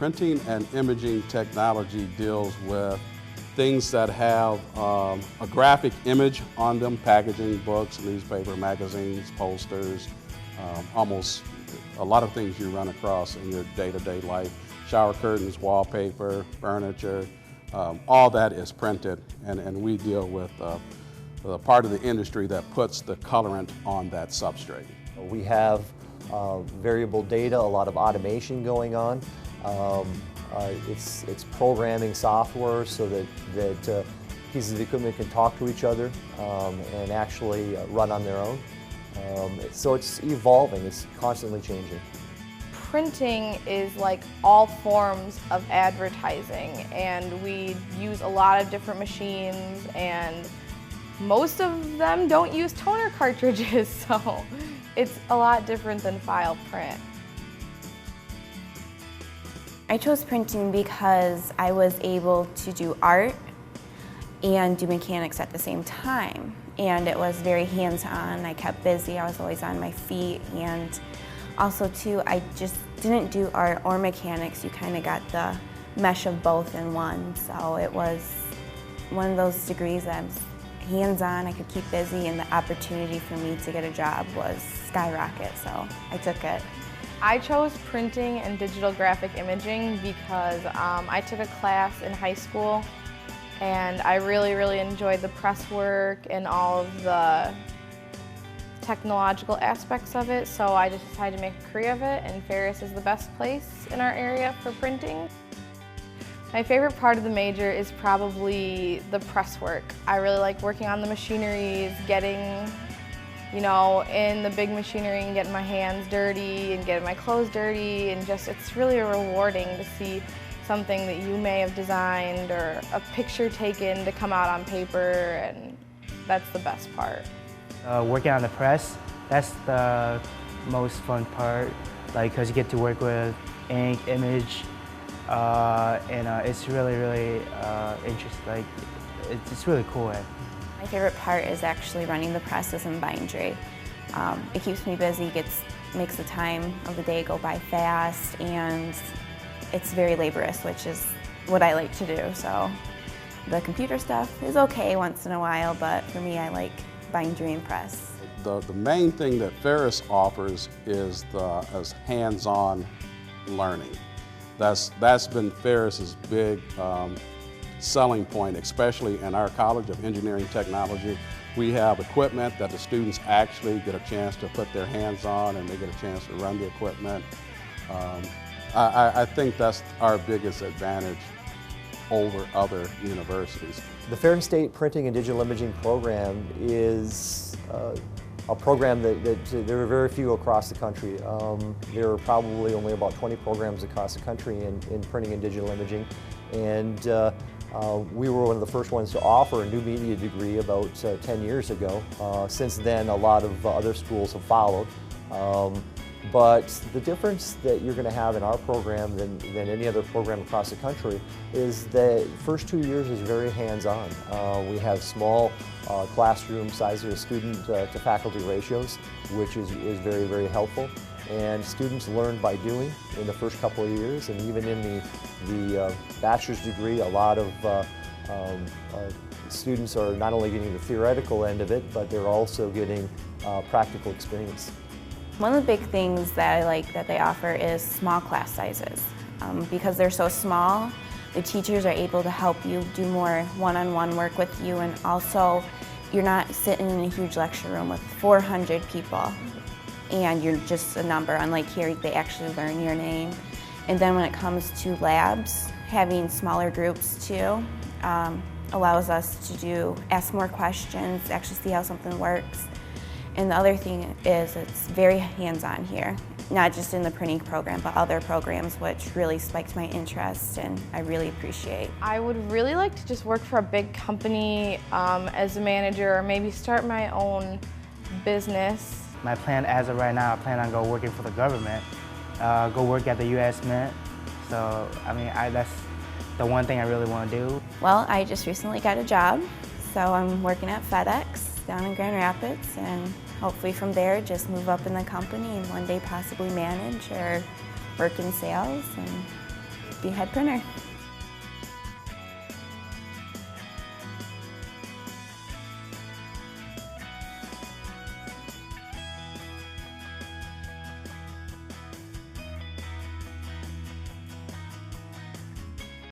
Printing and imaging technology deals with things that have a graphic image on them, packaging, books, newspaper, magazines, posters, almost a lot of things you run across in your day-to-day life. Shower curtains, wallpaper, furniture, all that is printed, and we deal with the part of the industry that puts the colorant on that substrate. We have variable data, a lot of automation going on. It's programming software so that pieces of equipment can talk to each other and actually run on their own. So it's evolving, it's constantly changing. Printing is like all forms of advertising, and we use a lot of different machines, and most of them don't use toner cartridges, so it's a lot different than file print. I chose printing because I was able to do art and do mechanics at the same time. And it was very hands-on. I kept busy, I was always on my feet. And also too, I just didn't do art or mechanics. You kind of got the mesh of both in one. So it was one of those degrees that I was hands-on, I could keep busy, and the opportunity for me to get a job was skyrocket, so I took it. I chose printing and digital graphic imaging because I took a class in high school, and I really enjoyed the press work and all of the technological aspects of it, so I just decided to make a career of it, and Ferris is the best place in our area for printing. My favorite part of the major is probably the press work. I really like working on the machineries, getting, in the big machinery and getting my hands dirty and getting my clothes dirty, and just it's really rewarding to see something that you may have designed or a picture taken to come out on paper, and that's the best part. Working on the press, that's the most fun part, because you get to work with ink, image, and it's really interesting. It's really cool. My favorite part is actually running the presses and bindery. It keeps me busy, makes the time of the day go by fast, and it's very laborious, which is what I like to do. So the computer stuff is okay once in a while, but for me, I like bindery and press. The main thing that Ferris offers is hands-on learning. That's been Ferris's big selling point, especially in our College of Engineering Technology. We have equipment that the students actually get a chance to put their hands on, and they get a chance to run the equipment. I think that's our biggest advantage over other universities. The Ferris State Printing and Digital Imaging program is a program that there are very few across the country. There are probably only about 20 programs across the country in printing and digital imaging, and we were one of the first ones to offer a new media degree about 10 years ago. Since then, a lot of other schools have followed. But the difference that you're going to have in our program than any other program across the country is that first 2 years is very hands-on. We have small classroom sizes of student to faculty ratios, which is very helpful. And students learn by doing in the first couple of years, and even in the bachelor's degree, a lot of students are not only getting the theoretical end of it, but they're also getting practical experience. One of the big things that I like that they offer is small class sizes. Because they're so small, the teachers are able to help you do more one-on-one work with you, and also you're not sitting in a huge lecture room with 400 people and you're just a number. Unlike here, they actually learn your name. And then when it comes to labs, having smaller groups too allows us to ask more questions, actually see how something works. And the other thing is it's very hands-on here, not just in the printing program, but other programs, which really spiked my interest and I really appreciate. I would really like to just work for a big company as a manager, or maybe start my own business. My plan as of right now, I plan on working for the government, go work at the U.S. Mint. So, I mean, that's the one thing I really want to do. Well, I just recently got a job, so I'm working at FedEx down in Grand Rapids, and hopefully from there just move up in the company and one day possibly manage or work in sales. And be head printer.